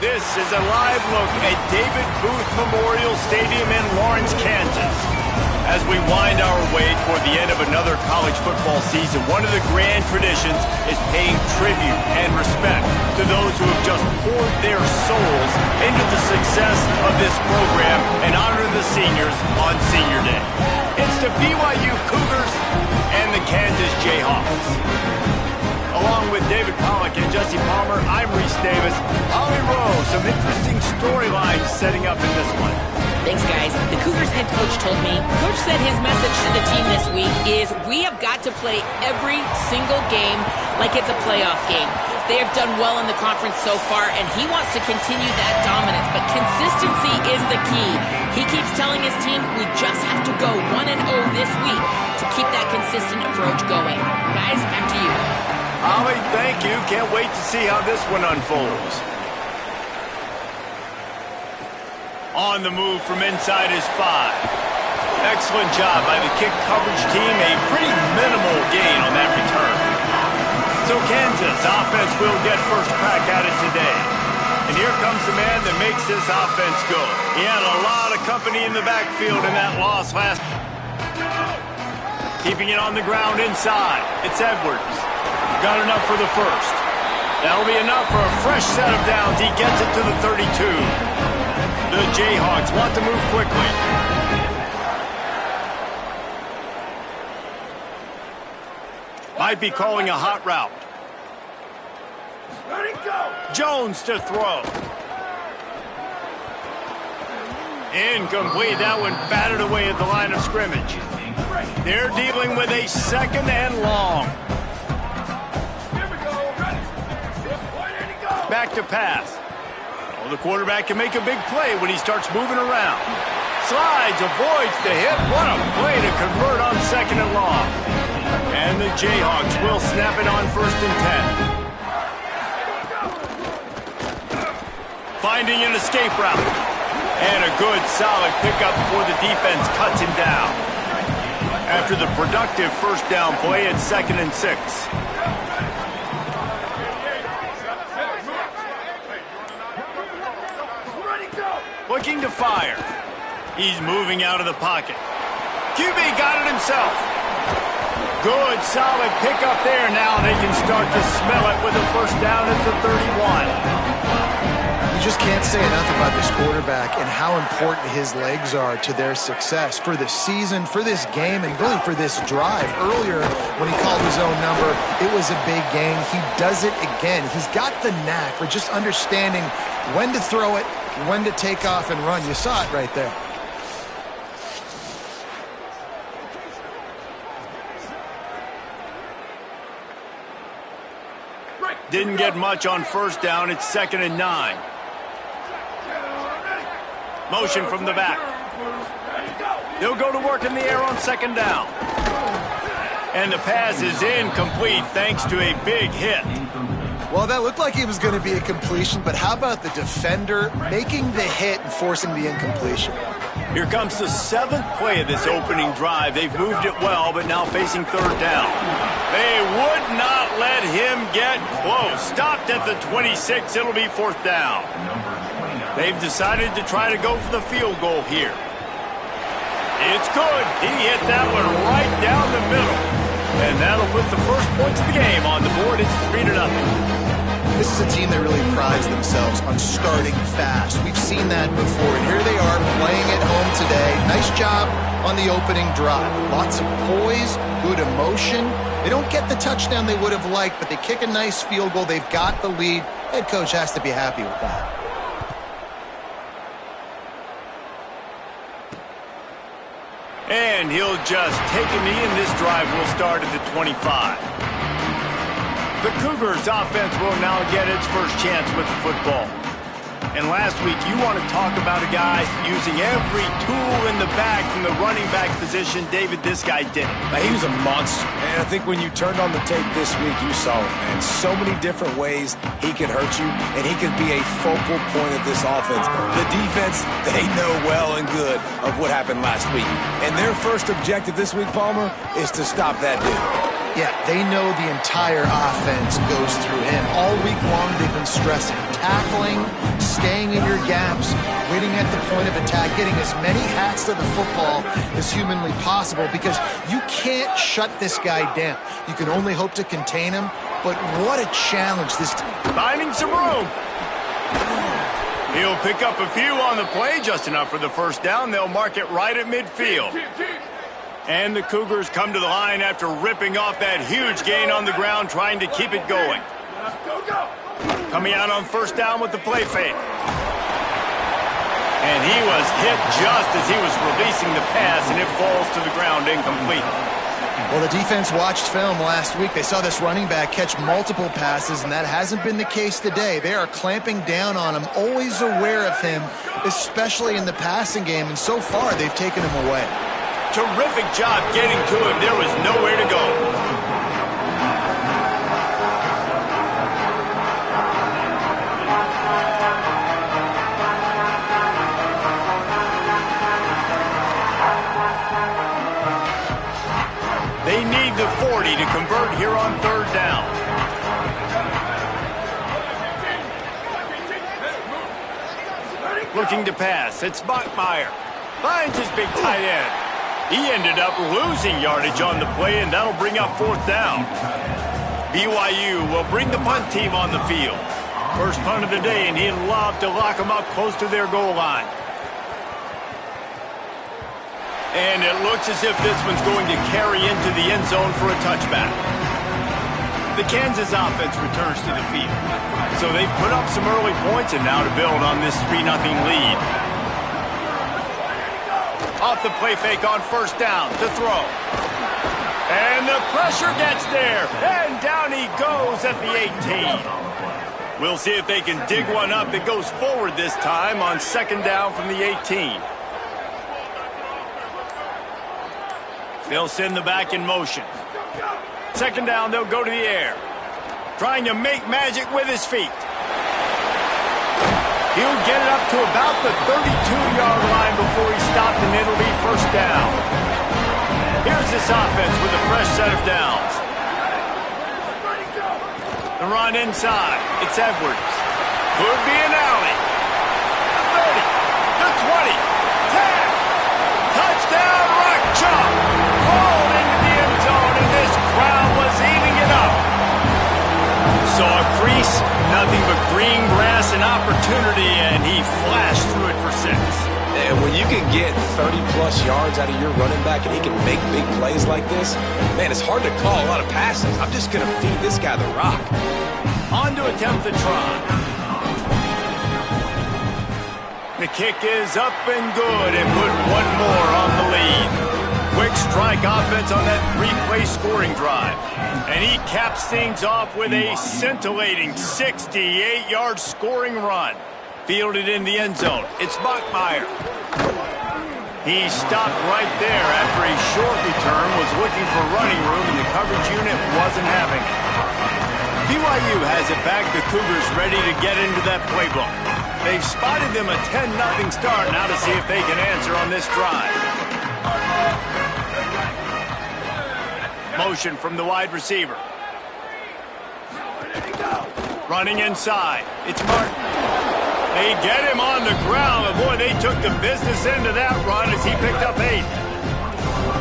This is a live look at David Booth Memorial Stadium in Lawrence, Kansas. As we wind our way toward the end of another college football season, one of the grand traditions is paying tribute and respect to those who have just poured their souls into the success of this program and honor the seniors on Senior Day. It's the BYU Cougars and the Kansas Jayhawks. Along with David Pollack and Jesse Palmer, I'm Reese Davis. Ollie Rowe, some interesting storylines setting up in this one. Thanks, guys. The Cougars head coach told me, Coach said his message to the team this week is we have got to play every single game like it's a playoff game. They have done well in the conference so far, and he wants to continue that dominance, but consistency is the key. He keeps telling his team we just have to go 1-0 this week to keep that consistent approach going. Guys, back to you. Ollie, thank you. Can't wait to see how this one unfolds. On the move from inside his 5. Excellent job by the kick coverage team. A pretty minimal gain on that return. So Kansas offense will get first crack at it today. And here comes the man that makes this offense go. He had a lot of company in the backfield in that loss last. Keeping it on the ground inside. It's Edwards. Got enough for the first. That'll be enough for a fresh set of downs. He gets it to the 32. The Jayhawks want to move quickly. Might be calling a hot route. Let it go. Jones to throw. Incomplete. That one batted away at the line of scrimmage. They're dealing with a second and long. Back to pass. Oh, the quarterback can make a big play when he starts moving around. Slides, avoids the hit. What a play to convert on second and long. And the Jayhawks will snap it on 1st and 10. Finding an escape route. And a good, solid pickup before the defense cuts him down. After the productive first down play, it's 2nd and 6. Looking to fire. He's moving out of the pocket. QB got it himself. Good, solid pickup there. Now they can start to smell it with a first down at the 31. You just can't say enough about this quarterback and how important his legs are to their success for the season, for this game, and really for this drive. Earlier, when he called his own number, it was a big gain. He does it again. He's got the knack for just understanding when to throw it, when to take off and run. You saw it right there. Didn't get much on first down. It's 2nd and 9. Motion from the back. He'll go to work in the air on 2nd down. And the pass is incomplete thanks to a big hit. Well, that looked like it was going to be a completion, but how about the defender making the hit and forcing the incompletion? Here comes the 7th play of this opening drive. They've moved it well, but now facing 3rd down. They would not let him get close. Stopped at the 26. It'll be 4th down. They've decided to try to go for the field goal here. It's good. He hit that one right down the middle. And that'll put the first points of the game on the board. It's 3-0. This is a team that really prides themselves on starting fast. We've seen that before, and here they are playing at home today. Nice job on the opening drive. Lots of poise, good emotion. They don't get the touchdown they would have liked, but they kick a nice field goal. They've got the lead. Head coach has to be happy with that. And he'll just take a knee, and this drive will start at the 25. The Cougars offense will now get its first chance with the football. And last week, you want to talk about a guy using every tool in the bag from the running back position. David, this guy did it. He was a monster. And I think when you turned on the tape this week, you saw it, man. So many different ways he can hurt you, and he can be a focal point of this offense. The defense, they know well and good of what happened last week. And their first objective this week, Palmer, is to stop that dude. Yeah, they know the entire offense goes through him. All week long, they've been stressing tackling, staying in your gaps, waiting at the point of attack, getting as many hats to the football as humanly possible because you can't shut this guy down. You can only hope to contain him, but what a challenge this team. Finding some room. He'll pick up a few on the play, just enough for the first down. They'll mark it right at midfield. And the Cougars come to the line after ripping off that huge gain on the ground, trying to keep it going. Coming out on first down with the play fake. And he was hit just as he was releasing the pass, and it falls to the ground incomplete. Well, the defense watched film last week. They saw this running back catch multiple passes, and that hasn't been the case today. They are clamping down on him, always aware of him, especially in the passing game, and so far they've taken him away. Terrific job getting to him. There was nowhere to go. They need the 40 to convert here on third down. Looking to pass. It's Bachmeier. Finds his big tight end. He ended up losing yardage on the play, and that'll bring up fourth down. BYU will bring the punt team on the field. First punt of the day, and he'd love to lock them up close to their goal line. And it looks as if this one's going to carry into the end zone for a touchback. The Kansas offense returns to the field. So they've put up some early points, and now to build on this 3-0 lead. Off the play fake on first down to throw. And the pressure gets there. And down he goes at the 18. We'll see if they can dig one up that goes forward this time on second down from the 18. They'll send the back in motion. Second down, they'll go to the air. Trying to make magic with his feet. He'll get it up to about the 32-yard line before he stopped, and it'll be first down. Here's this offense with a fresh set of downs. The run inside. It's Edwards. Could be an alley. The 30. The 20. 10. Touchdown, Rock Chalk. Rolled into the end zone, and this crowd was eating it up. Saw a crease, nothing but green grass and opportunity, and he flashed through it for 6. And when you can get 30-plus yards out of your running back and he can make big plays like this, man, it's hard to call a lot of passes. I'm just going to feed this guy the rock. On to attempt the try. The kick is up and good, and put one more on the lead. Quick strike offense on that 3-play scoring drive. And he caps things off with a scintillating 68-yard scoring run. Fielded in the end zone. It's Bachmeier. He stopped right there after a short return, was looking for running room, and the coverage unit wasn't having it. BYU has it back. The Cougars ready to get into that playbook. They've spotted them a 10-0 start. Now to see if they can answer on this drive. Motion from the wide receiver. Running inside. It's Martin. They get him on the ground, and boy, they took the business end of that run as he picked up 8.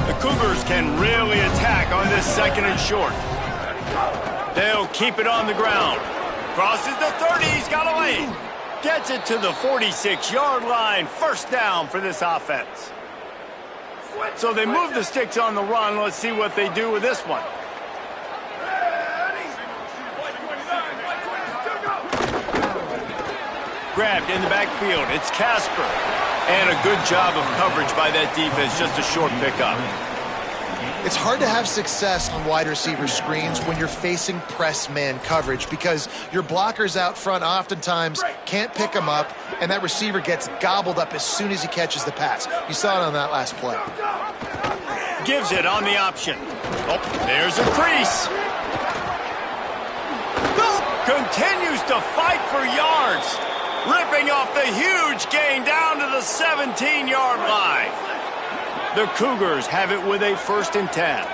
The Cougars can really attack on this second and short. They'll keep it on the ground. Crosses the 30, he's got a lane. Gets it to the 46-yard line. First down for this offense. So they move the sticks on the run. Let's see what they do with this one. Grabbed in the backfield. It's Casper. And a good job of coverage by that defense. Just a short pickup. It's hard to have success on wide receiver screens when you're facing press man coverage because your blockers out front oftentimes can't pick them up, and that receiver gets gobbled up as soon as he catches the pass. You saw it on that last play. Gives it on the option. Oh, there's a crease. Continues to fight for yards, ripping off the huge gain down to the 17-yard line. The Cougars have it with a 1st and 10.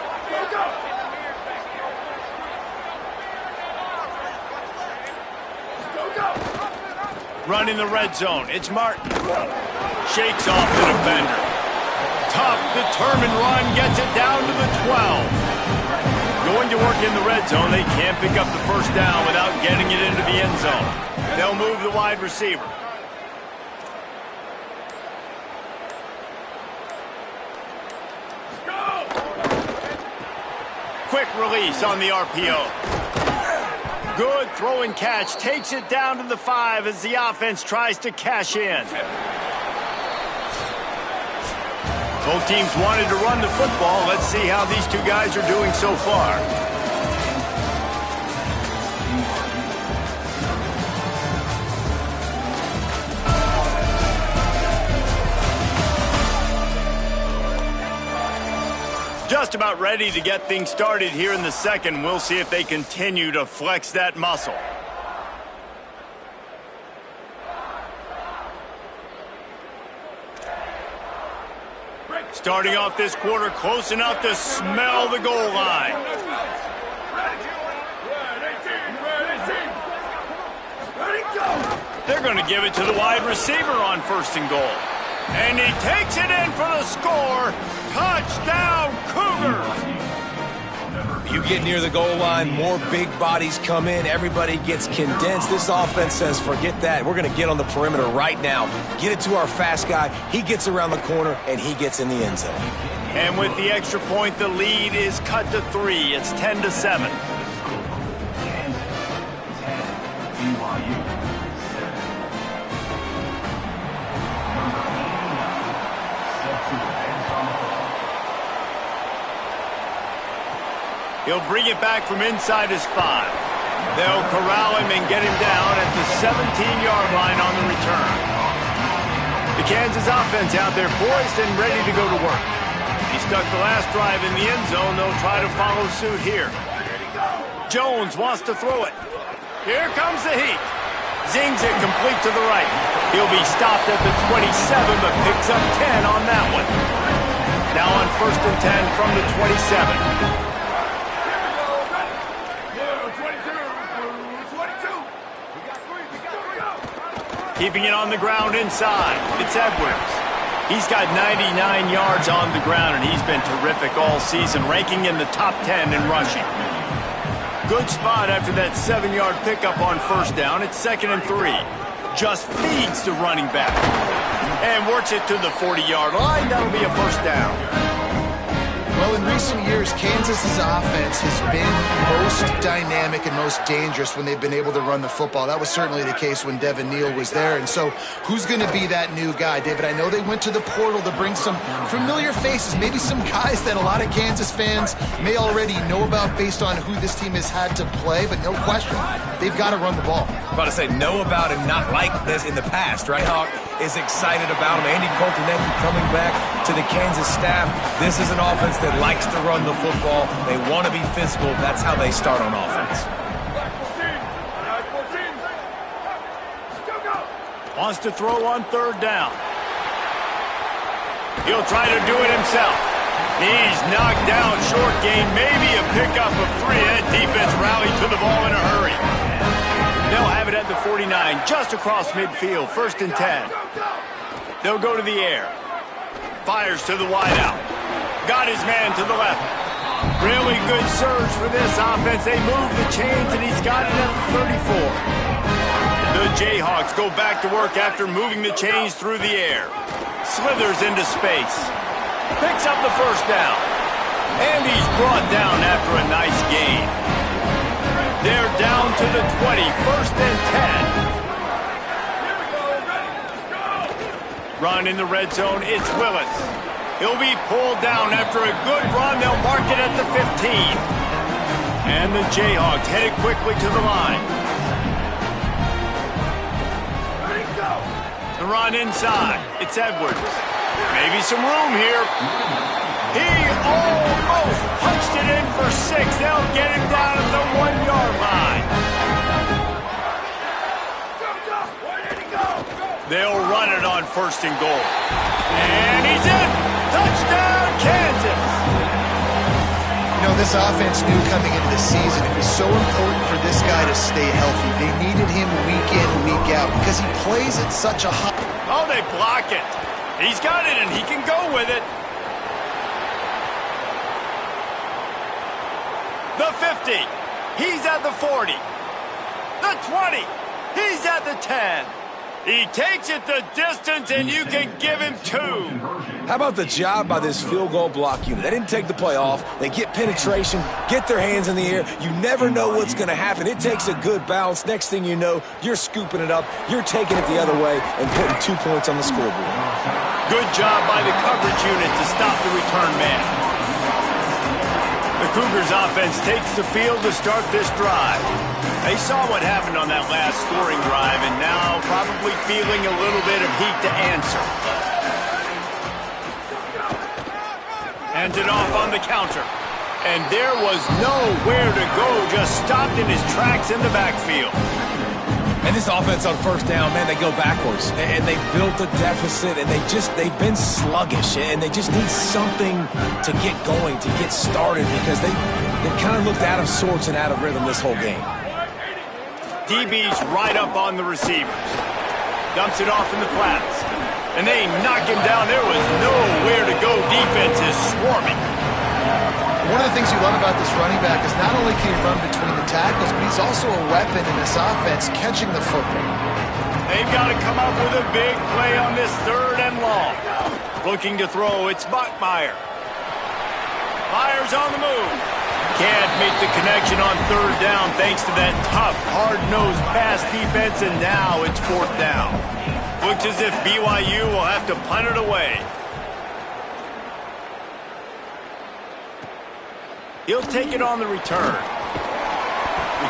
Running the red zone, it's Martin. Shakes off the defender. Tough, determined run, gets it down to the 12. Going to work in the red zone, they can't pick up the 1st down without getting it into the end zone. They'll move the wide receiver. Quick release on the RPO. Good throw and catch. Takes it down to the 5 as the offense tries to cash in. Both teams wanted to run the football. Let's see how these two guys are doing so far. Just about ready to get things started here in the second. We'll see if they continue to flex that muscle. Starting off this quarter close enough to smell the goal line. They're going to give it to the wide receiver on 1st and goal. And he takes it in for the score. Touchdown, Cougars! You get near the goal line, more big bodies come in, everybody gets condensed. This offense says, forget that. We're going to get on the perimeter right now. Get it to our fast guy. He gets around the corner, and he gets in the end zone. And with the extra point, the lead is cut to 3. It's 10-7. He'll bring it back from inside his 5. They'll corral him and get him down at the 17-yard line on the return. The Kansas offense out there poised and ready to go to work. He stuck the last drive in the end zone. They'll try to follow suit here. Jones wants to throw it. Here comes the heat. Zings it complete to the right. He'll be stopped at the 27, but picks up 10 on that one. Now on 1st and 10 from the 27. Keeping it on the ground inside. It's Edwards. He's got 99 yards on the ground, and he's been terrific all season, ranking in the top 10 in rushing. Good spot after that 7-yard pickup on 1st down. It's 2nd and 3. Just feeds the running back. And works it to the 40-yard line. That'll be a 1st down. Well, in recent years, Kansas's offense has been most dynamic and most dangerous when they've been able to run the football. That was certainly the case when Devin Neal was there. And so who's going to be that new guy? David, I know they went to the portal to bring some familiar faces, maybe some guys that a lot of Kansas fans may already know about based on who this team has had to play, but no question, they've got to run the ball. I'm about to say know about and not like this in the past, right? Hawk is excited about him. Andy Coltonecki coming back to the Kansas staff. This is an offense that likes to run the football. They want to be physical. That's how they start on offense. Wants to throw on 3rd down. He'll try to do it himself. He's knocked down, short gain, maybe a pickup of 3. That defense rallied to the ball in a hurry. They'll have it at the 49, just across midfield, 1st and 10. They'll go to the air. Fires to the wideout. Got his man to the left. Really good surge for this offense. They move the chains, and he's got it at the 34. The Jayhawks go back to work after moving the chains through the air. Slithers into space. Picks up the 1st down. And he's brought down after a nice gain. They're down to the 20, 1st and 10. Run in the red zone, it's Willis. He'll be pulled down after a good run. They'll mark it at the 15. And the Jayhawks headed quickly to the line. The run inside. It's Edwards. Maybe some room here. He almost punched it in for 6. They'll get him down at the 1-yard line. They'll run it on 1st and goal. And he's in. Touchdown, Kansas. You know, this offense knew coming into the season it was so important for this guy to stay healthy. They needed him week in, week out because he plays at such a high... Oh, they block it. He's got it, and he can go with it. The 50. He's at the 40. The 20. He's at the 10. He takes it the distance, and you can give him 2. How about the job by this field goal block unit? They didn't take the play off. They get penetration, get their hands in the air. You never know what's going to happen. It takes a good bounce. Next thing you know, you're scooping it up. You're taking it the other way and putting 2 points on the scoreboard. Good job by the coverage unit to stop the return man. The Cougars offense takes the field to start this drive. They saw what happened on that last scoring drive and now probably feeling a little bit of heat to answer. Hands it off on the counter. And there was nowhere to go, just stopped in his tracks in the backfield. And this offense on 1st down, man, they go backwards. And they built a deficit, and they've been sluggish, and they just need something to get going, to get started, because they kind of looked out of sorts and out of rhythm this whole game. DB's right up on the receivers. Dumps it off in the flats. And they knock him down. There was nowhere to go. Defense is swarming. One of the things you love about this running back is not only can he run between the tackles, but he's also a weapon in this offense catching the football. They've got to come up with a big play on this 3rd and long. Looking to throw, it's Bachmeier. Myers on the move. Can't make the connection on 3rd down thanks to that tough, hard-nosed pass defense, and now it's 4th down. Looks as if BYU will have to punt it away. He'll take it on the return.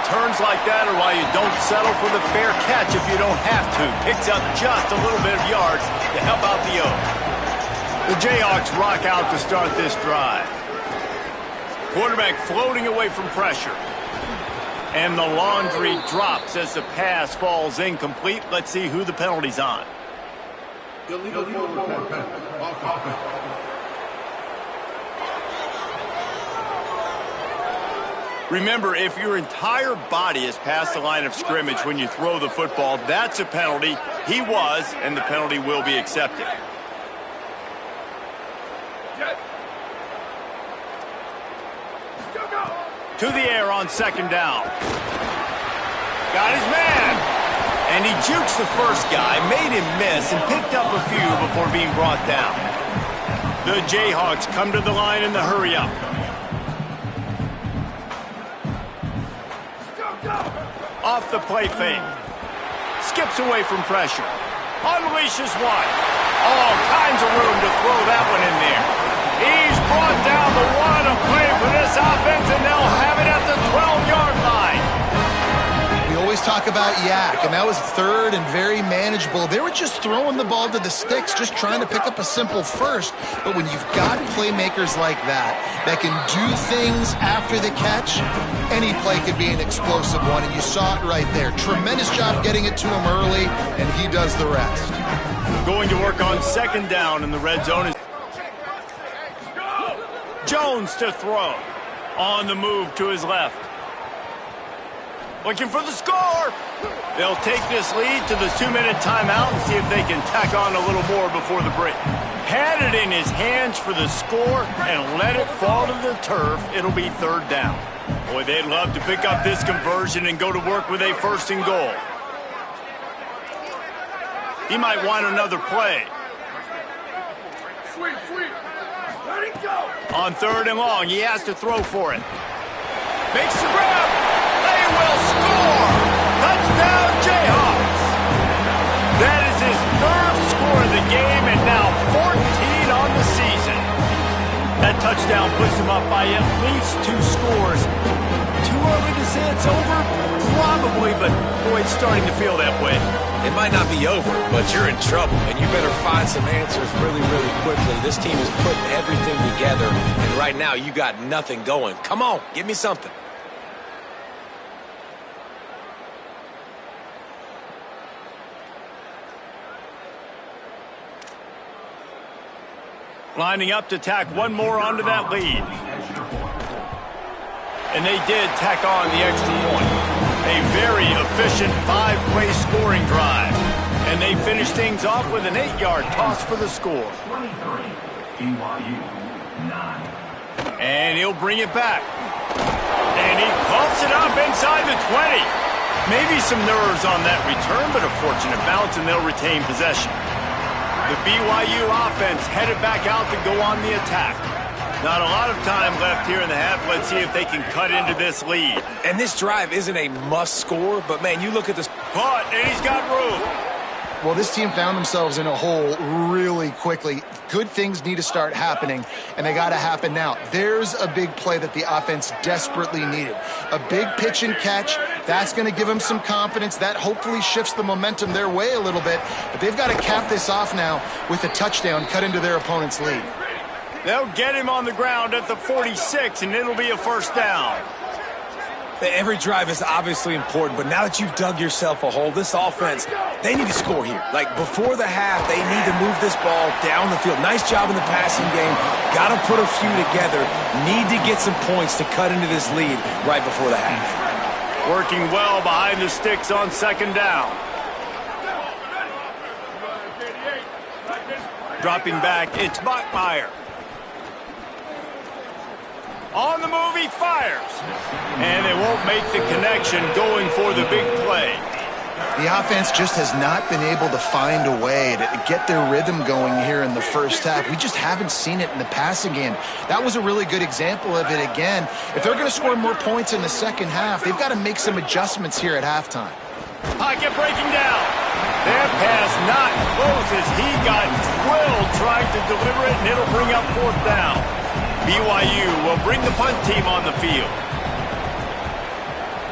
Returns like that are why you don't settle for the fair catch if you don't have to. Picks up just a little bit of yards to help out the O. The Jayhawks rock out to start this drive. Quarterback floating away from pressure. And the laundry drops as the pass falls incomplete. Let's see who the penalty's on. Illegal forward pen, off offense. Remember, if your entire body is past the line of scrimmage when you throw the football, that's a penalty. He was, and the penalty will be accepted. To the air on 2nd down. Got his man. And he jukes the first guy, made him miss, and picked up a few before being brought down. The Jayhawks come to the line in the hurry-up. Off the play fake. Skips away from pressure. Unleashes one. All kinds of room to throw that one in there. He's brought down the 1 to play for this offense, and they'll have it at the 12-yard line. We always talk about yak, and that was 3rd and very manageable. They were just throwing the ball to the sticks, just trying to pick up a simple first. But when you've got playmakers like that can do things after the catch, any play could be an explosive one, and you saw it right there. Tremendous job getting it to him early, and he does the rest. Going to work on 2nd down in the red zone. Jones to throw. On the move to his left. Looking for the score. They'll take this lead to the 2-minute timeout and see if they can tack on a little more before the break. Had it in his hands for the score and let it fall to the turf. It'll be 3rd down. Boy, they'd love to pick up this conversion and go to work with a 1st and goal. He might want another play. Sweep. Let it go. On 3rd and long, he has to throw for it. Makes the grab. They will score. Touchdown, Jayhawks. That is his 3rd score of the game, and now 14 on the season. touchdown puts them up by at least 2 scores. Too early to say it's over? Probably, but boy, it's starting to feel that way. It might not be over, but you're in trouble, and you better find some answers really, really quickly. This team is putting everything together, and right now you got nothing going. Come on, give me something. Lining up to tack one more onto that lead. And they did tack on the extra point. A very efficient 5-play scoring drive. And they finished things off with an 8-yard toss for the score. And he'll bring it back. And he coughs it up inside the 20. Maybe some nerves on that return, but a fortunate bounce, and they'll retain possession. The BYU offense headed back out to go on the attack. Not a lot of time left here in the half. Let's see if they can cut into this lead. And this drive isn't a must score, but man, you look at this. But, and he's got room. Well, this team found themselves in a hole really quickly. Good things need to start happening, and they got to happen now. There's a big play that the offense desperately needed. A big pitch and catch. That's going to give them some confidence. That hopefully shifts the momentum their way a little bit. But they've got to cap this off now with a touchdown cut into their opponent's lead. They'll get him on the ground at the 46, and it'll be a first down. Every drive is obviously important, but now that you've dug yourself a hole, this offense, they need to score here. Like, before the half, they need to move this ball down the field. Nice job in the passing game. Got to put a few together. Need to get some points to cut into this lead right before the half. Working well behind the sticks on second down. Dropping back, it's Bachmeier. On the move, he fires. And they won't make the connection going for the big play. The offense just has not been able to find a way to get their rhythm going here in the first half. We just haven't seen it in the passing game. That was a really good example of it again. If they're going to score more points in the second half, they've got to make some adjustments here at halftime. Pocket breaking down. That pass not close as he got drilled trying to deliver it, and it'll bring up fourth down. BYU will bring the punt team on the field.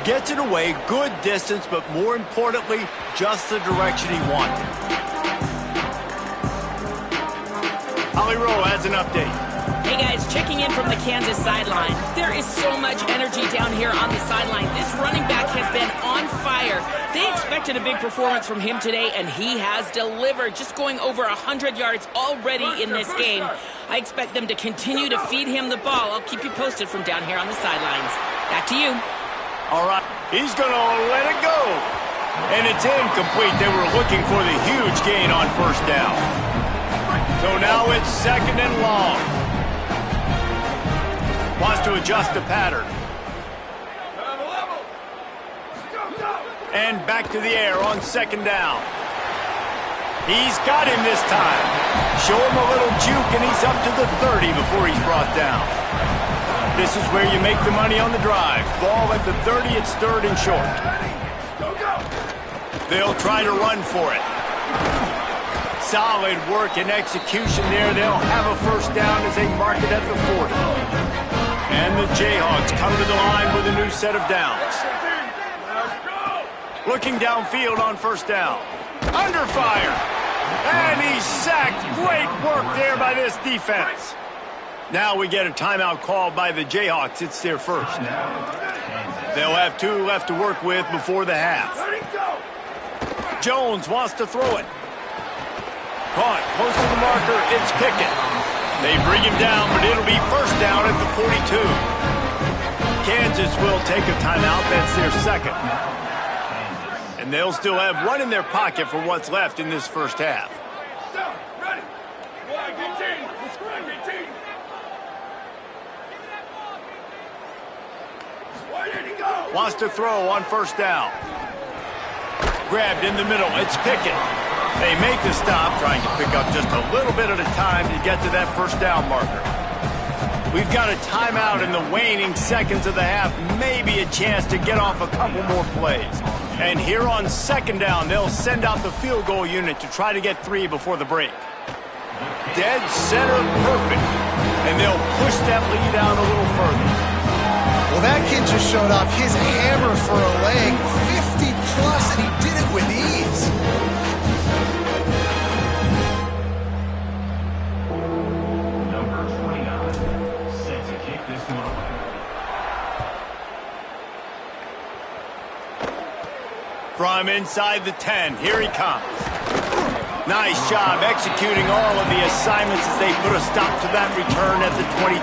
Gets it away, good distance, but more importantly, just the direction he wanted. Holly Rowe has an update. Hey guys, checking in from the Kansas sideline. There is so much energy down here on the sideline. This running back has been on fire. They expected a big performance from him today, and he has delivered, just going over 100 yards already in this game. I expect them to continue to feed him the ball. I'll keep you posted from down here on the sidelines. Back to you. All right, he's going to let it go. And it's incomplete. They were looking for the huge gain on first down. So now it's second and long. Wants to adjust the pattern. And back to the air on second down. He's got him this time. Show him a little juke, and he's up to the 30 before he's brought down. This is where you make the money on the drive. Ball at the 30, it's third and short. They'll try to run for it. Solid work and execution there. They'll have a first down as they mark it at the 40. And the Jayhawks come to the line with a new set of downs. Looking downfield on first down. Under fire. And he's sacked. Great work there by this defense. Now we get a timeout called by the Jayhawks. It's their first. They'll have 2 left to work with before the half. Jones wants to throw it. Caught close to the marker. It's Pickett. They bring him down, but it'll be first down at the 42. Kansas will take a timeout. That's their second. And they'll still have one in their pocket for what's left in this first half. Wants to throw on first down. Grabbed in the middle. It's Pickett. They make the stop, trying to pick up just a little bit at a time to get to that first down marker. We've got a timeout in the waning seconds of the half. Maybe a chance to get off a couple more plays. And here on second down, they'll send out the field goal unit to try to get 3 before the break. Dead center perfect. And they'll push that lead out a little further. Well, that kid just showed off his hammer for a leg, 50 plus, and he did it with ease. Number 29, set to kick this one away. From inside the 10, here he comes. Nice job executing all of the assignments as they put a stop to that return at the 22.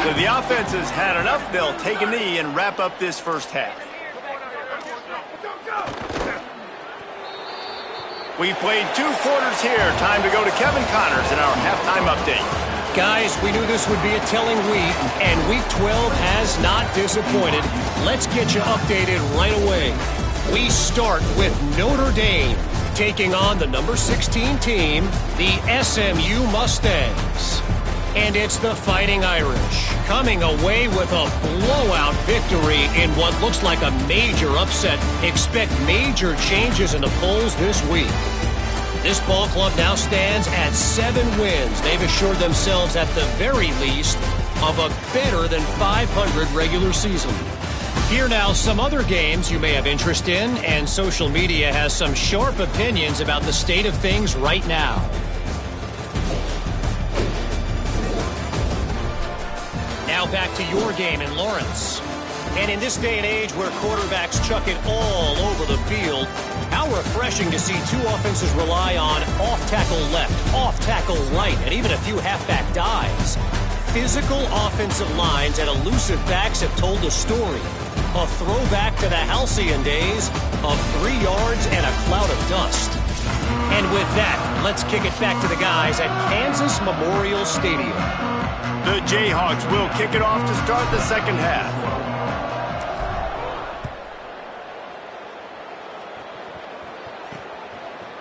So the offense has had enough. They'll take a knee and wrap up this first half. We've played 2 quarters here. Time to go to Kevin Connors in our halftime update. Guys, we knew this would be a telling week, and Week 12 has not disappointed. Let's get you updated right away. We start with Notre Dame taking on the number 16 team, the SMU Mustangs. And it's the Fighting Irish coming away with a blowout victory in what looks like a major upset. Expect major changes in the polls this week. This ball club now stands at 7 wins. They've assured themselves at the very least of a better than 500 regular season. Here now some other games you may have interest in, and social media has some sharp opinions about the state of things right now. Now back to your game in Lawrence. And in this day and age where quarterbacks chuck it all over the field, how refreshing to see 2 offenses rely on off-tackle left, off-tackle right, and even a few halfback dives. Physical offensive lines and elusive backs have told a story. A throwback to the halcyon days of 3 yards and a cloud of dust. And with that, let's kick it back to the guys at Kansas Memorial Stadium. The Jayhawks will kick it off to start the second half.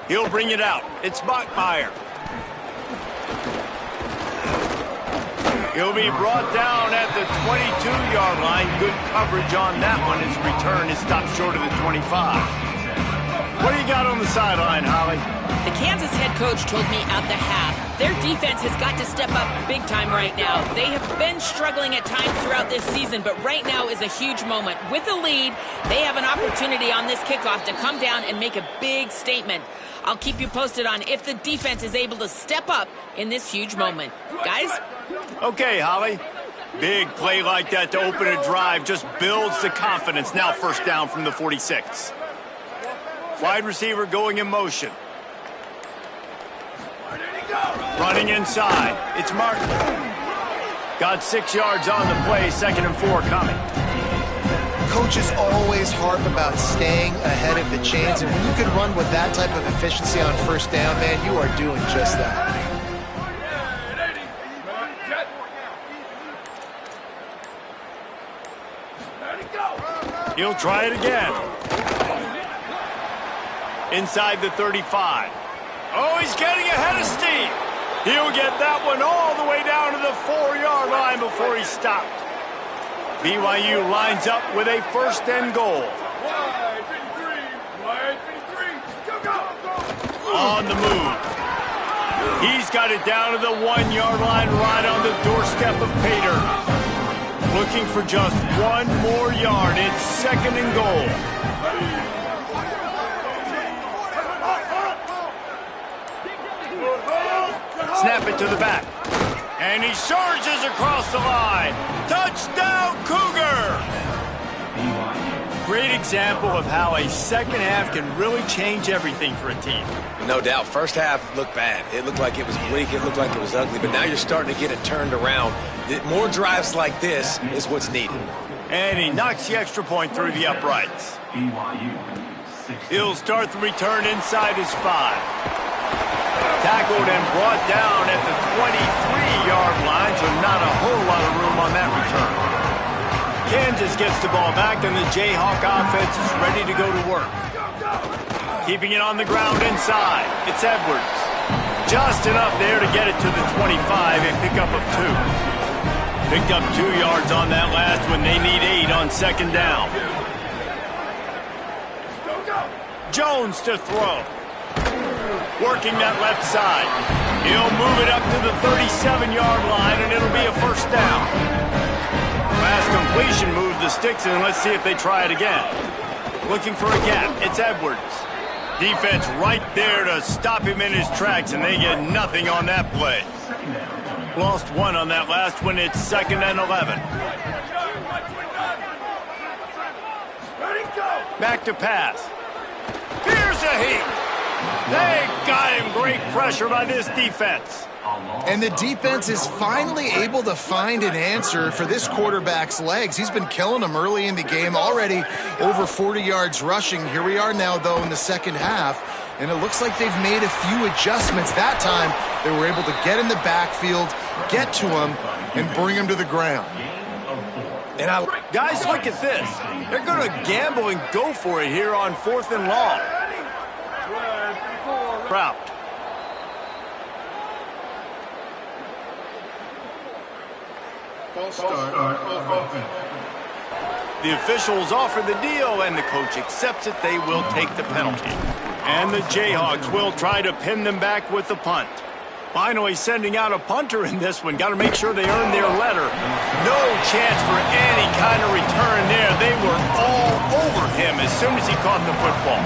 He'll bring it out. It's Bachmeier. He'll be brought down at the 22-yard line. Good coverage on that one. His return is stopped short of the 25. What do you got on the sideline, Holly? The Kansas head coach told me at the half, their defense has got to step up big time right now. They have been struggling at times throughout this season, but right now is a huge moment. With a lead, they have an opportunity on this kickoff to come down and make a big statement. I'll keep you posted on if the defense is able to step up in this huge moment. Guys? Okay, Holly. Big play like that to open a drive just builds the confidence. Now first down from the 46. Wide receiver going in motion. Running inside. It's Martin. Got 6 yards on the play. 2nd and 4 coming. Coaches always harp about staying ahead of the chains, and when you can run with that type of efficiency on first down, man, you are doing just that. He'll try it again. Inside the 35. Oh, he's getting ahead of steam. He'll get that one all the way down to the 4-yard line before he's stopped. BYU lines up with a 1st and goal. On the move. He's got it down to the 1-yard line right on the doorstep of Pater. Looking for just 1 more yard. It's 2nd and goal. Snap it to the back. And he surges across the line. Touchdown, Cougar! Great example of how a second half can really change everything for a team. No doubt. First half looked bad. It looked like it was bleak. It looked like it was ugly. But now you're starting to get it turned around. More drives like this is what's needed. And he knocks the extra point through the uprights. He'll start the return inside his 5. Tackled and brought down at the 23-yard line, so not a whole lot of room on that return. Kansas gets the ball back, and the Jayhawk offense is ready to go to work. Keeping it on the ground inside. It's Edwards. Just enough there to get it to the 25 and pick up of 2. Picked up 2 yards on that last one. They need 8 on 2nd down. Jones to throw. working that left side. He'll move it up to the 37-yard line, and it'll be a first down. Fast completion moves the sticks in. Let's see if they try it again. Looking for a gap. It's Edwards. Defense right there to stop him in his tracks, and they get nothing on that play. Lost one on that last one. It's 2nd and 11. Back to pass. Here's a heat. They got him. Great pressure by this defense. And the defense is finally able to find an answer for this quarterback's legs. He's been killing them early in the game, already over 40 yards rushing. Here we are now, though, in the second half, and it looks like they've made a few adjustments. That time, they were able to get in the backfield, get to him, and bring him to the ground. And guys, look at this. They're going to gamble and go for it here on 4th and long. Route. The officials offer the deal, and the coach accepts it. They will take the penalty. And the Jayhawks will try to pin them back with the punt. Finally sending out a punter in this one. Got to make sure they earn their letter. No chance for any kind of return there. They were all over him as soon as he caught the football.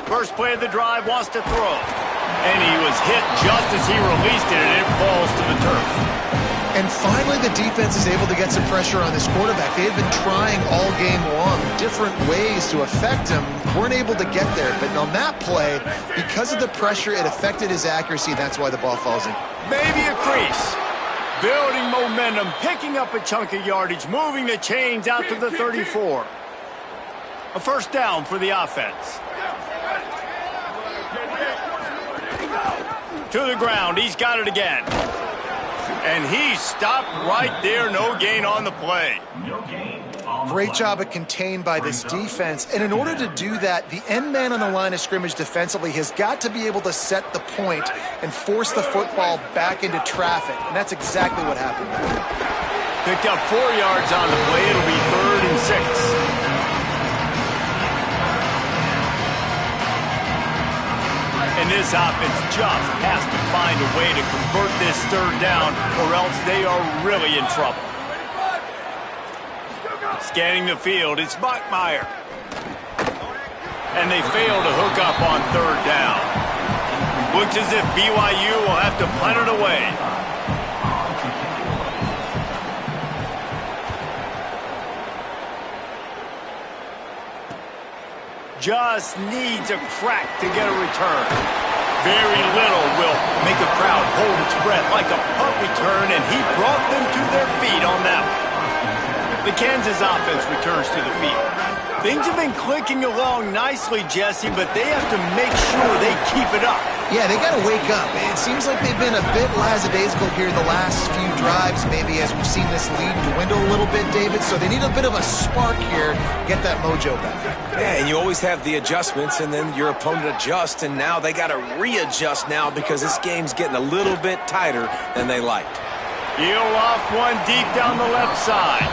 First play of the drive, wants to throw. And he was hit just as he released it, and it falls to the turf. And finally, the defense is able to get some pressure on this quarterback. They had been trying all game long different ways to affect him. Weren't able to get there. But on that play, because of the pressure, it affected his accuracy, and that's why the ball falls in. Maybe a crease. Building momentum, picking up a chunk of yardage, moving the chains out to the 34. A first down for the offense. To the ground. He's got it again. And he stopped right there. No gain on the play. Great job of contained by this defense. And in order to do that, the end man on the line of scrimmage defensively has got to be able to set the point and force the football back into traffic. And that's exactly what happened. Picked up 4 yards on the play. It'll be 3rd and 6. And this offense just has to find a way to convert this 3rd down, or else they are really in trouble. Scanning the field, it's Bachmeier. And they fail to hook up on 3rd down. Looks as if BYU will have to punt it away. Just needs a crack to get a return. Very little will make a crowd hold its breath like a punt return, and he brought them to their feet on that one. The Kansas offense returns to the field. Things have been clicking along nicely, Jesse, but they have to make sure they keep it up. Yeah, they got to wake up. It seems like they've been a bit lackadaisical here the last few drives, maybe as we've seen this lead dwindle a little bit, David. So they need a bit of a spark here, get that mojo back. Yeah, and you always have the adjustments, and then your opponent adjusts, and now they got to readjust now because this game's getting a little bit tighter than they liked. He'll loft one deep down the left side.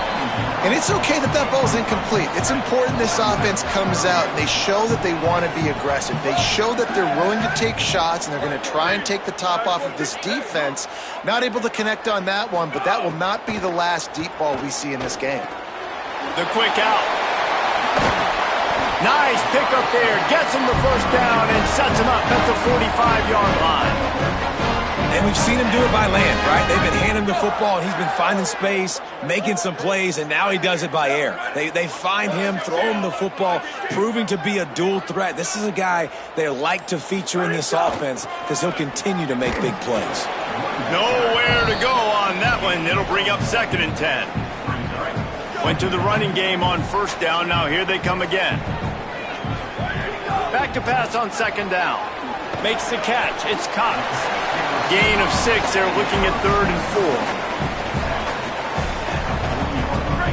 And it's okay that that ball's incomplete. It's important this offense comes out and they show that they want to be aggressive. They show that they're willing to take shots and they're going to try and take the top off of this defense. Not able to connect on that one, but that will not be the last deep ball we see in this game. The quick out. Nice pickup there. Gets him the first down and sets him up at the 45-yard line. And we've seen him do it by land, right? They've been handing him the football, and he's been finding space, making some plays, and now he does it by air. They find him, throw him the football, proving to be a dual threat. This is a guy they like to feature in this offense because he'll continue to make big plays. Nowhere to go on that one. It'll bring up 2nd and 10. Went to the running game on first down. Now here they come again. Back to pass on 2nd down. Makes the catch. It's Cox. Gain of 6. They're looking at 3rd and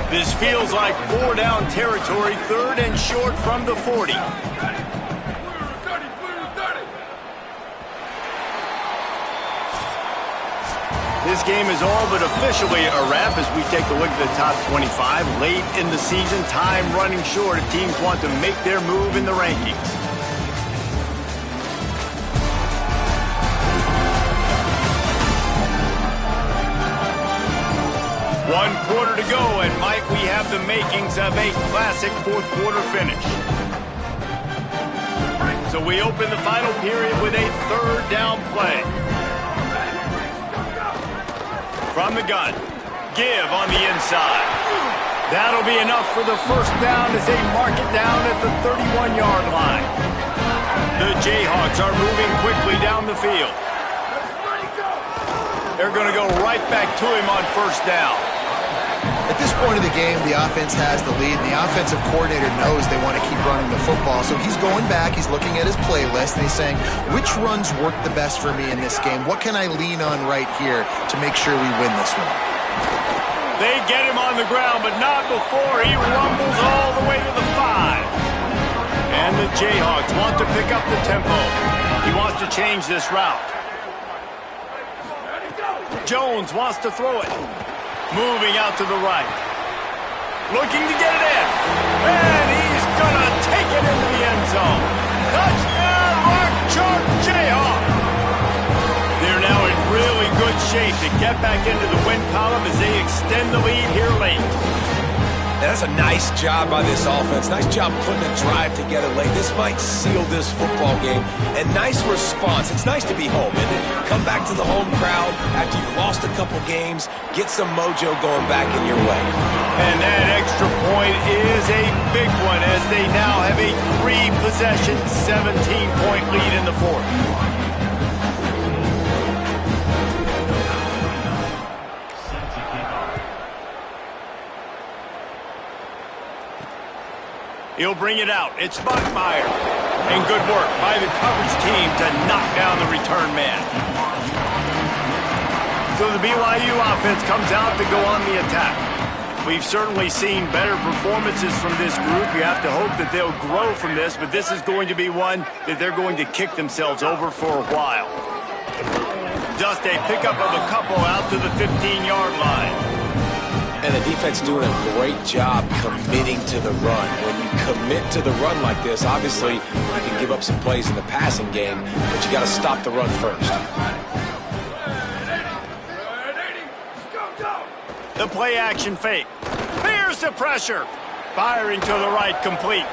4. This feels like 4-down territory. 3rd and short from the 40. This game is all but officially a wrap as we take a look at the top 25. Late in the season, time running short if teams want to make their move in the rankings. One quarter to go, and might we have the makings of a classic fourth quarter finish. So we open the final period with a third down play. From the gun, give on the inside. That'll be enough for the first down as they mark it down at the 31-yard line. The Jayhawks are moving quickly down the field. They're going to go right back to him on first down. At this point of the game, the offense has the lead, and the offensive coordinator knows they want to keep running the football. So he's going back, he's looking at his playlist, and he's saying, which runs work the best for me in this game? What can I lean on right here to make sure we win this one? They get him on the ground, but not before he rumbles all the way to the 5. And the Jayhawks want to pick up the tempo. He wants to change this route. Jones wants to throw it. Moving out to the right. Looking to get it in. And he's going to take it into the end zone. Touchdown, Rock Chalk Jayhawk. They're now in really good shape to get back into the win column as they extend the lead here late. That's a nice job by this offense. Nice job putting a drive together late. This might seal this football game. And nice response. It's nice to be home, isn't it? Come back to the home crowd after you've lost a couple games. Get some mojo going back in your way. And that extra point is a big one as they now have a 3-possession, 17-point lead in the fourth. He'll bring it out. It's Buckmeyer. And good work by the coverage team to knock down the return man. So the BYU offense comes out to go on the attack. We've certainly seen better performances from this group. You have to hope that they'll grow from this, but this is going to be one that they're going to kick themselves over for a while. Just a pickup of a couple out to the 15-yard line. And the defense doing a great job committing to the run. When you commit to the run like this, obviously you can give up some plays in the passing game, but you got to stop the run first. The play action fake. Here's the pressure. Firing to the right, complete.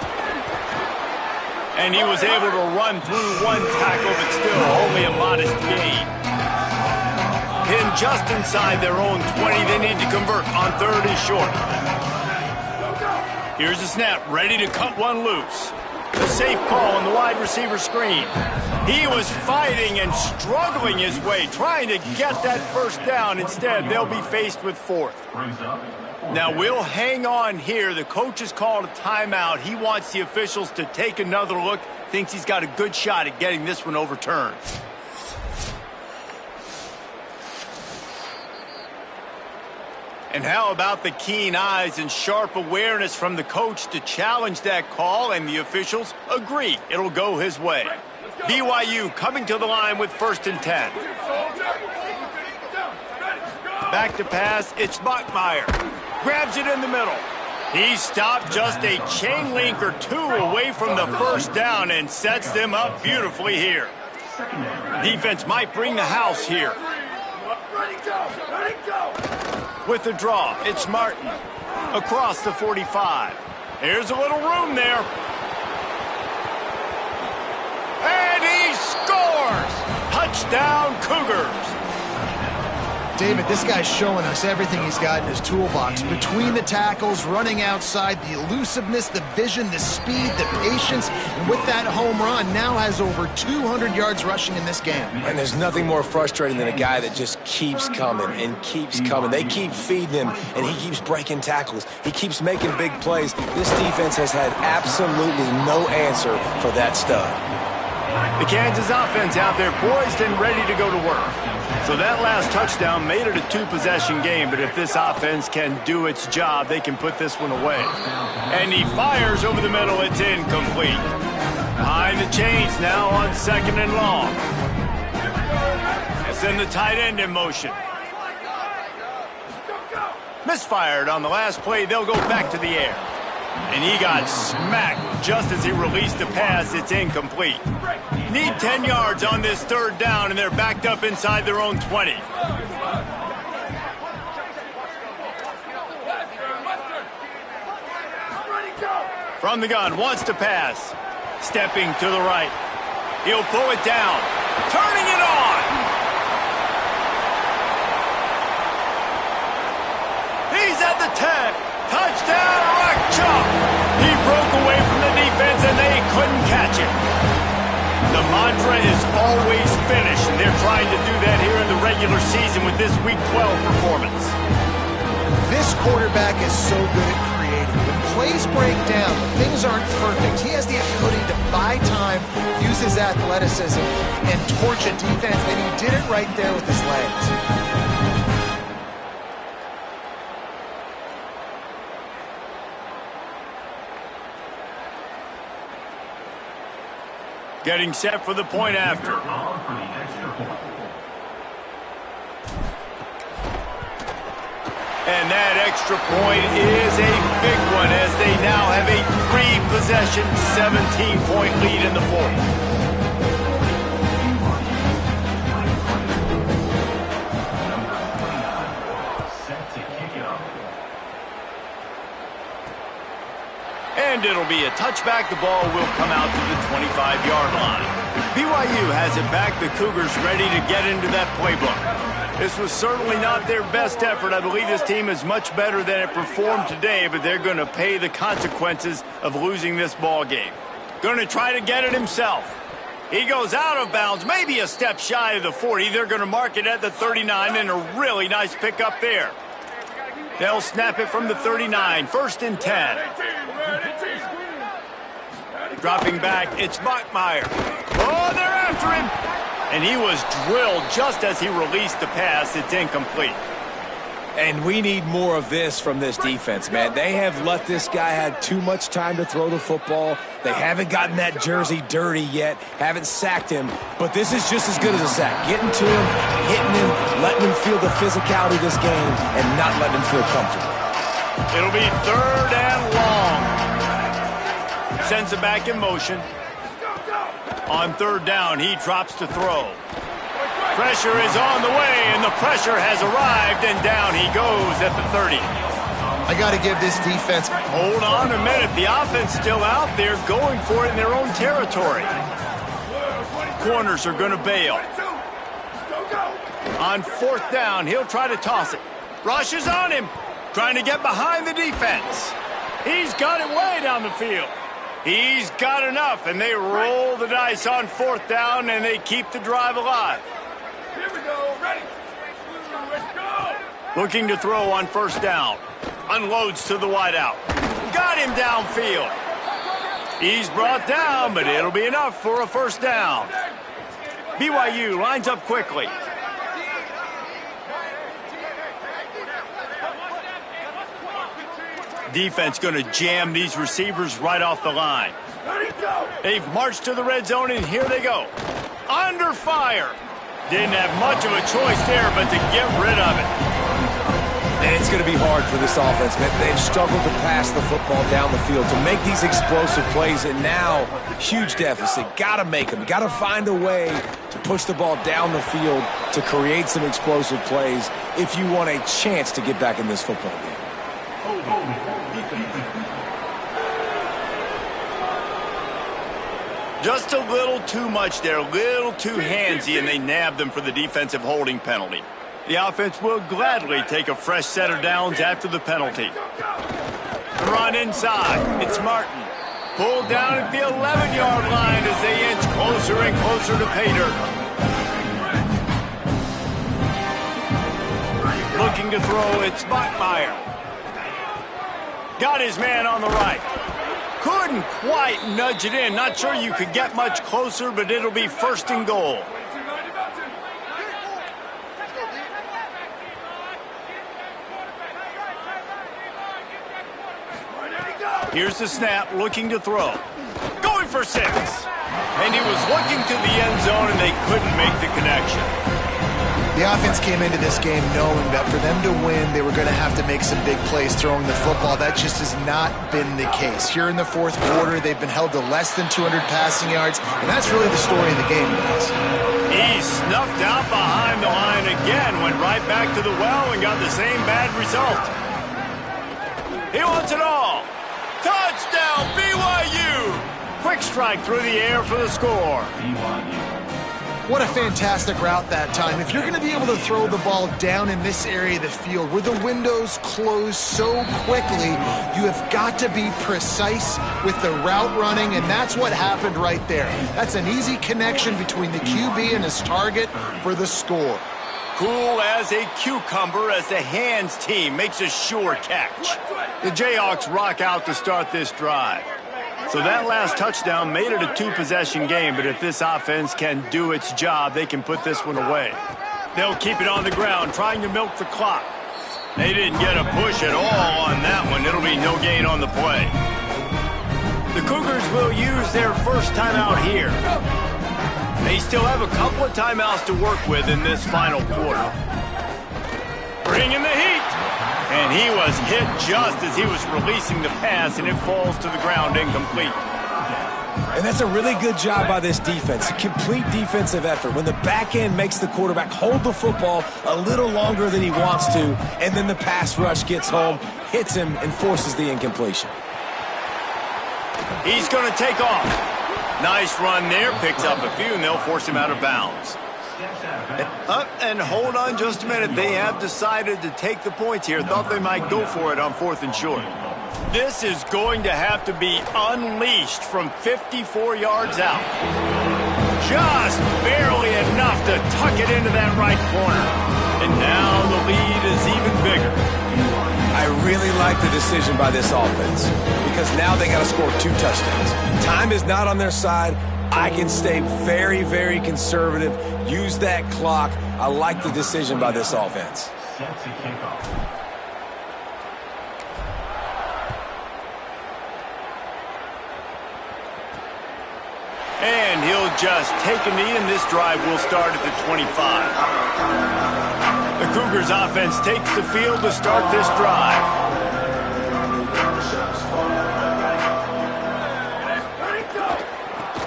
And he was able to run through one tackle, but still only a modest gain. Pinned just inside their own 20. They need to convert on third and short. Here's the snap, ready to cut one loose. The safe call on the wide receiver screen. He was fighting and struggling his way, trying to get that first down. Instead, they'll be faced with fourth. Now, we'll hang on here. The coach has called a timeout. He wants the officials to take another look. Thinks he's got a good shot at getting this one overturned. And how about the keen eyes and sharp awareness from the coach to challenge that call, and the officials agree it'll go his way. BYU coming to the line with 1st and 10. Back to pass, it's Buckmeyer. Grabs it in the middle. He stopped just a chain link or two away from the first down and sets them up beautifully here. Defense might bring the house here. With the draw, it's Martin. Across the 45. Here's a little room there. And he scores! Touchdown, Cougars! David, this guy's showing us everything he's got in his toolbox. Between the tackles, running outside, the elusiveness, the vision, the speed, the patience. And with that home run, now has over 200 yards rushing in this game. And there's nothing more frustrating than a guy that just keeps coming and keeps coming. They keep feeding him, and he keeps breaking tackles. He keeps making big plays. This defense has had absolutely no answer for that stud. The Kansas offense out there poised and ready to go to work. So that last touchdown made it a 2-possession game, but if this offense can do its job, they can put this one away. And he fires over the middle. It's incomplete. Behind the chains now on 2nd and long. And send the tight end in motion. Misfired on the last play. They'll go back to the air. And he got smacked just as he released the pass. It's incomplete. Need 10 yards on this third down, and they're backed up inside their own 20. From the gun, wants to pass. Stepping to the right. He'll pull it down. Turning it on. He's at the 10. Touchdown, rock chop. He broke away from the defense, and they couldn't catch him. The mantra is always finish, and they're trying to do that here in the regular season with this Week 12 performance. This quarterback is so good at creating. When plays break down, when things aren't perfect, he has the ability to buy time, use his athleticism, and torch a defense, and he did it right there with his legs. Getting set for the point after. And that extra point is a big one as they now have a 3-possession, 17-point lead in the fourth. And it'll be a touchback. The ball will come out to the 25-yard line. BYU has it back. The Cougars ready to get into that playbook. This was certainly not their best effort. I believe this team is much better than it performed today, but they're going to pay the consequences of losing this ball game. Going to try to get it himself. He goes out of bounds, maybe a step shy of the 40. They're going to mark it at the 39, and a really nice pickup there. They'll snap it from the 39, 1st and 10. Dropping back, it's Bachmeier. Oh, they're after him. And he was drilled just as he released the pass. It's incomplete. And we need more of this from this defense, man. They have let this guy have too much time to throw the football. They haven't gotten that jersey dirty yet, haven't sacked him. But this is just as good as a sack. Getting to him, hitting him, letting him feel the physicality of this game, and not letting him feel comfortable. It'll be 3rd and long. Sends it back in motion. On 3rd down, he drops to throw. Pressure is on the way, and the pressure has arrived, and down he goes at the 30. I got to give this defense... Hold on a minute. The offense still out there going for it in their own territory. Corners are going to bail. On 4th down, he'll try to toss it. Rush is on him, trying to get behind the defense. He's got it way down the field. He's got enough, and they roll the dice on 4th down, and they keep the drive alive. Here we go, ready. Let's go. Looking to throw on 1st down. Unloads to the wideout. Got him downfield. He's brought down, but it'll be enough for a 1st down. BYU lines up quickly. Defense going to jam these receivers right off the line. They've marched to the red zone, and here they go. Under fire. Didn't have much of a choice there, but to get rid of it. And it's going to be hard for this offense, man. They've struggled to pass the football down the field, to make these explosive plays, and now, huge deficit. Got to make them. Got to find a way to push the ball down the field to create some explosive plays if you want a chance to get back in this football game. Just a little too much there, a little too handsy, and they nab them for the defensive holding penalty. The offense will gladly take a fresh set of downs after the penalty. Run inside. It's Martin. Pulled down at the 11-yard line as they inch closer and closer to pay dirt. Looking to throw, it's Bachmeier. Got his man on the right. Couldn't quite nudge it in. Not sure you could get much closer, but it'll be 1st and goal. Here's the snap, looking to throw. Going for 6. And he was looking to the end zone, and they couldn't make the connection. The offense came into this game knowing that for them to win, they were going to have to make some big plays throwing the football. That just has not been the case. Here in the fourth quarter, they've been held to less than 200 passing yards, and that's really the story of the game, guys. He snuffed out behind the line again, went right back to the well and got the same bad result. He wants it all. Touchdown, BYU! Quick strike through the air for the score. What a fantastic route that time. If you're going to be able to throw the ball down in this area of the field where the windows close so quickly, you have got to be precise with the route running, and that's what happened right there. That's an easy connection between the QB and his target for the score. Cool as a cucumber as the hands team makes a sure catch. The Jayhawks rock out to start this drive. So that last touchdown made it a two-possession game, but if this offense can do its job, they can put this one away. They'll keep it on the ground, trying to milk the clock. They didn't get a push at all on that one. It'll be no gain on the play. The Cougars will use their first timeout here. They still have a couple of timeouts to work with in this final quarter. Bringing the heat. And he was hit just as he was releasing the pass, and it falls to the ground incomplete. And that's a really good job by this defense. A complete defensive effort. When the back end makes the quarterback hold the football a little longer than he wants to, and then the pass rush gets home, hits him, and forces the incompletion. He's going to take off. Nice run there. Picks up a few, and they'll force him out of bounds. And hold on just a minute. They have decided to take the points here. Thought they might go for it on 4th and short. This is going to have to be unleashed from 54 yards out. Just barely enough to tuck it into that right corner. And now the lead is even bigger. I really like the decision by this offense because now they got to score 2 touchdowns. Time is not on their side. I can stay very, very conservative, use that clock. I like the decision by this offense. Set to kick off. And he'll just take a knee, and this drive will start at the 25. The Cougars offense takes the field to start this drive.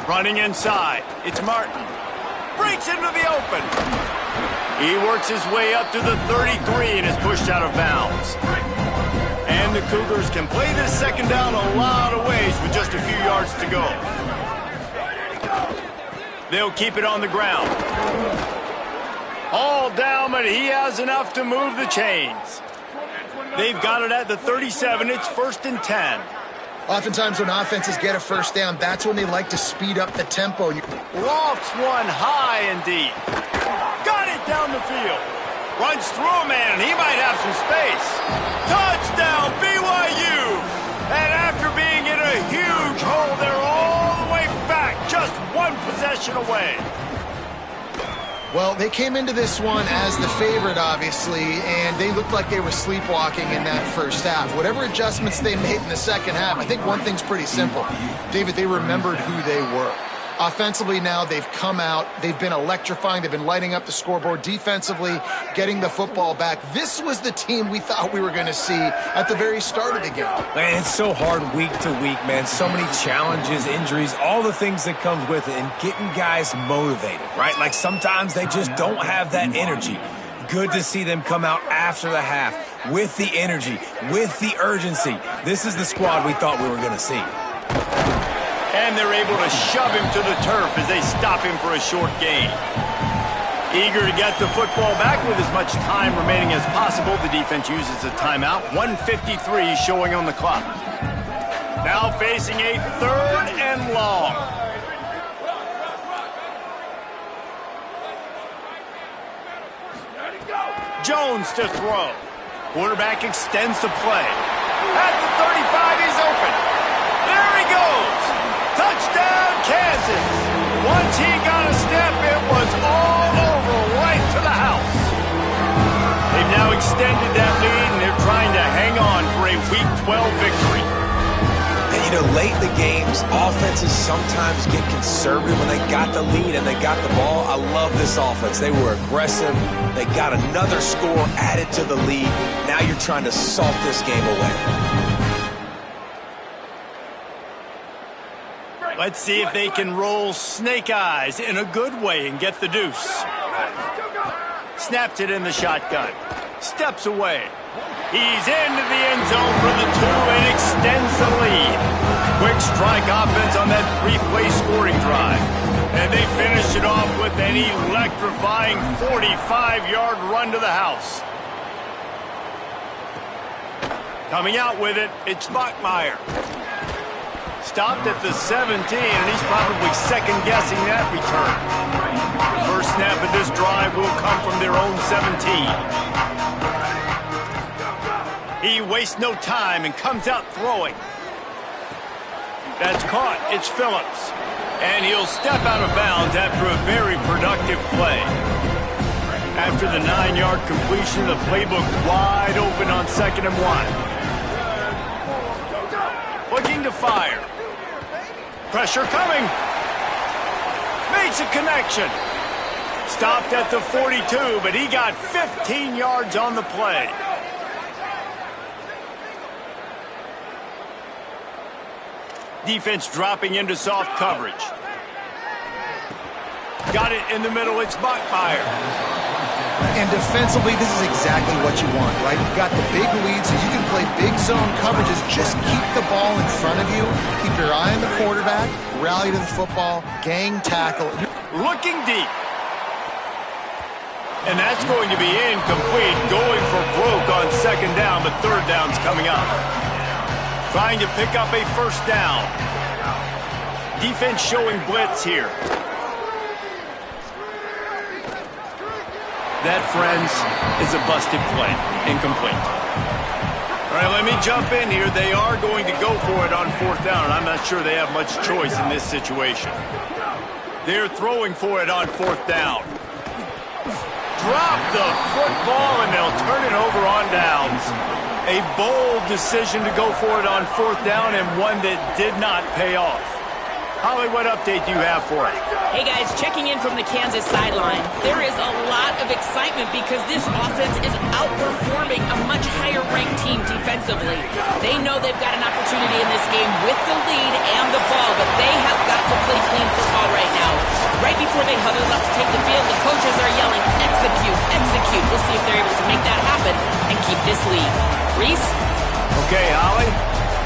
Running inside, it's Martin. Breaks into the open. He works his way up to the 33 and is pushed out of bounds. And the Cougars can play this second down a lot of ways with just a few yards to go. They'll keep it on the ground. All down, but he has enough to move the chains. They've got it at the 37. It's 1st and 10. Oftentimes when offenses get a first down, that's when they like to speed up the tempo. Lofts one high and deep. Got it down the field. Runs through a man. He might have some space. Touchdown, BYU! And after being in a huge hole, they're all the way back. Just one possession away. Well, they came into this one as the favorite, obviously, and they looked like they were sleepwalking in that first half. Whatever adjustments they made in the second half, I think one thing's pretty simple. David, they remembered who they were. Offensively now, they've come out. They've been electrifying. They've been lighting up the scoreboard. Defensively, getting the football back. This was the team we thought we were going to see at the very start of the game. Man, it's so hard week to week, man. So many challenges, injuries, all the things that comes with it, and getting guys motivated, right? Like sometimes they just don't have that energy. Good to see them come out after the half with the energy, with the urgency. This is the squad we thought we were going to see. And they're able to shove him to the turf as they stop him for a short gain. Eager to get the football back with as much time remaining as possible. The defense uses a timeout. 1:53 showing on the clock. Now facing a 3rd and long. Jones to throw. Quarterback extends the play. At the 35, he's open. There he goes. Touchdown, Kansas. Once he got a step, it was all over, right to the house. They've now extended that lead, and they're trying to hang on for a Week 12 victory. And, late in the game, games. Offenses sometimes get conservative when they got the lead and they got the ball. I love this offense. They were aggressive. They got another score added to the lead. Now you're trying to salt this game away. Let's see if they can roll snake eyes in a good way and get the deuce. Snaps it in the shotgun. Steps away. He's into the end zone for the 2 and extends the lead. Quick strike offense on that 3-play scoring drive. And they finish it off with an electrifying 45-yard run to the house. Coming out with it, it's Bachmeier. Stopped at the 17, and he's probably second-guessing that return. First snap of this drive will come from their own 17. He wastes no time and comes out throwing. That's caught. It's Phillips. And he'll step out of bounds after a very productive play. After the 9-yard completion, the playbook wide open on 2nd and 1. Looking to fire. Pressure coming. Makes a connection. Stopped at the 42, but he got 15 yards on the play. Defense dropping into soft coverage. Got it in the middle. It's Bachmeier. And defensively, this is exactly what you want, right? You've got the big lead, so you can play big zone coverages. Just keep the ball in front of you. Keep your eye on the quarterback. Rally to the football. Gang tackle. Looking deep. And that's going to be incomplete. Going for broke on 2nd down, but 3rd down's coming up. Trying to pick up a 1st down. Defense showing blitz here. That, friends, is a busted play. Incomplete. All right, let me jump in here. They are going to go for it on 4th down, and I'm not sure they have much choice in this situation. They're throwing for it on 4th down. Drop the football, and they'll turn it over on downs. A bold decision to go for it on 4th down, and one that did not pay off. Holly, what update do you have for us? Hey guys, checking in from the Kansas sideline. There is a lot of excitement because this offense is outperforming a much higher-ranked team defensively. They know they've got an opportunity in this game with the lead and the ball, but they have got to play clean football right now. Right before they huddle up to take the field, the coaches are yelling, execute, execute. We'll see if they're able to make that happen and keep this lead. Reese? Okay, Holly.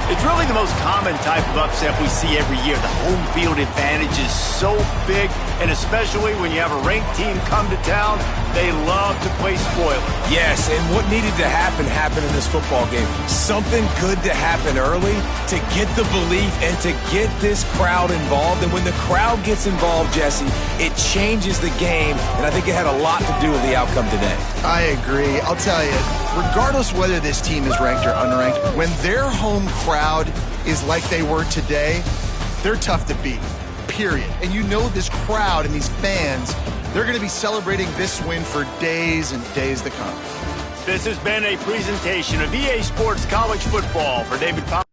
It's really the most common type of upset we see every year. The home field advantage is so big, and especially when you have a ranked team come to town, they love to play spoiler. Yes, and what needed to happen happened in this football game. Something good to happen early to get the belief and to get this crowd involved. And when the crowd gets involved, Jesse, it changes the game, and I think it had a lot to do with the outcome today. I agree. I'll tell you, regardless whether this team is ranked or unranked, when their home crowd is like they were today, they're tough to beat, period. And you know this crowd and these fans, they're going to be celebrating this win for days and days to come. This has been a presentation of EA Sports College Football. For David Powell.